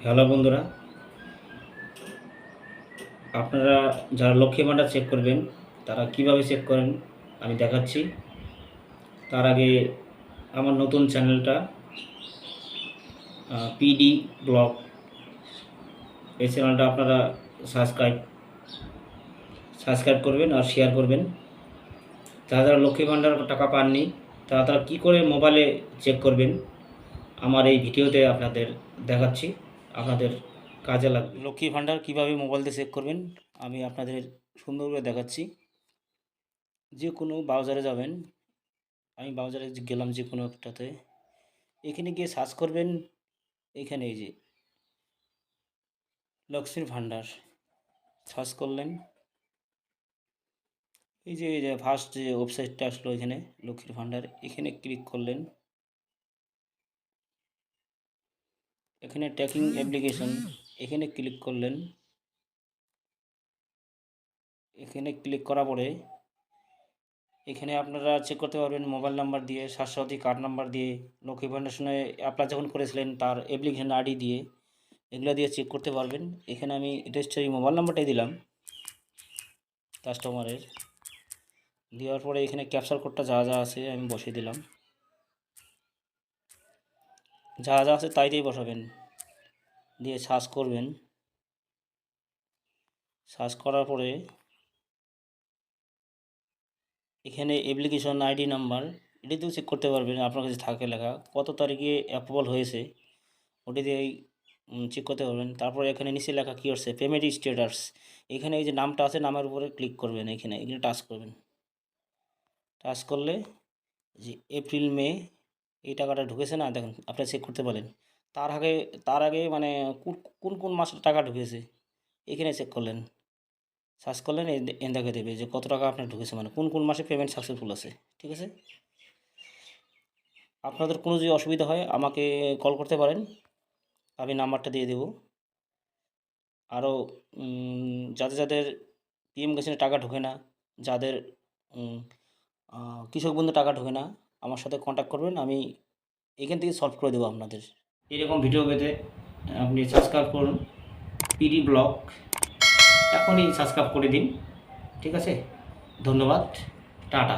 Hello বন্ধুরা, আপনারা যারা লক্ষ্মী ভাণ্ডার চেক করবেন তারা কিভাবে চেক করেন আমি দেখাচ্ছি। তার আগে আমার নতুন চ্যানেলটা পিডি ব্লগ, এই চ্যানেলটা আপনারা সাবস্ক্রাইব করবেন আর শেয়ার করবেন। যারা যারা লক্ষ্মী ভাণ্ডার টাকা পাননি তারা কী করে মোবাইলে চেক করবেন আমার এই ভিডিওতে আপনাদের দেখাচ্ছি, আপনাদের কাজে লাগবে। লক্ষ্মী ভাণ্ডার কীভাবে মোবাইল দিয়ে চেক করবেন আমি আপনাদের সুন্দরভাবে দেখাচ্ছি। যে কোনো ব্রাউজারে যাবেন, আমি ব্রাউজারে গেলাম যে কোনো একটাতে, এখানে গিয়ে সার্চ করবেন। এখানে এই যে লক্ষ্মীর ভাণ্ডার সার্চ করলেন, এই যে ফার্স্ট যে ওয়েবসাইটটা আসলো এখানে লক্ষ্মীর ভাণ্ডার, এখানে ক্লিক করলেন। এখানে ট্র্যাকিং অ্যাপ্লিকেশন, এখানে ক্লিক করলেন। এখানে ক্লিক করার পরে এখানে আপনারা চেক করতে পারবেন মোবাইল নাম্বার দিয়ে, স্বাস্থ্যসাথী কার্ড নাম্বার দিয়ে, লক্ষ্মী ফাউন্ডেশনে অ্যাপ্লাই যখন করেছিলেন তার অ্যাপ্লিকেশন আইডি দিয়ে, এগুলো দিয়ে চেক করতে পারবেন। এখানে আমি রেজিস্ট্রারি মোবাইল নাম্বারটাই দিলাম কাস্টমারের, দেওয়ার পরে এখানে ক্যাপচার কোডটা যা যা আছে আমি বসিয়ে দিলাম। যা যা আছে তাই দিয়েই বসাবেন, দিয়ে সার্চ করবেন। সার্চ করার পরে এখানে অ্যাপ্লিকেশন আইডি নাম্বার, এটি দিয়েও চেক করতে পারবেন। আপনার কাছে থাকে লেখা কত তারিখে অ্যাপ্রুভাল হয়েছে, ওটি দিয়েই চেক করতে পারবেন। তারপরে এখানে নিচে লেখা কী হচ্ছে পেমেন্ট স্ট্যাটাস, এখানে এই যে নামটা আছে নামের উপরে ক্লিক করবেন, এখানে টাচ করবেন। টাচ করলে যে এপ্রিল মে এই টাকাটা ঢুকেছে না, দেখুন আপনারা চেক করতে পারেন। তার আগে মানে কোন কোন মাসে টাকা ঢুকেছে এখানে চেক করলেন, সার্চ করলেন, দেখে দেবে যে কত টাকা আপনার ঢুকেছে, মানে কোন কোন মাসে পেমেন্ট সাকসেসফুল আছে। ঠিক আছে, আপনাদের কোনো যদি অসুবিধা হয় আমাকে কল করতে পারেন, আমি নাম্বারটা দিয়ে দেবো। আরও যাদের যাদের পিএম কিষাণে টাকা ঢোকে না, যাদের কৃষক বন্ধু টাকা ঢোকে না, আমার সাথে কন্ট্যাক্ট করবেন, আমি এখান থেকে সলভ করে দেবো আপনাদের। এরকম ভিডিও পেতে আপনি সাবস্ক্রাইব করুন পিডি ব্লগ, এখনই সাবস্ক্রাইব করে দিন। ঠিক আছে, ধন্যবাদ, টাটা।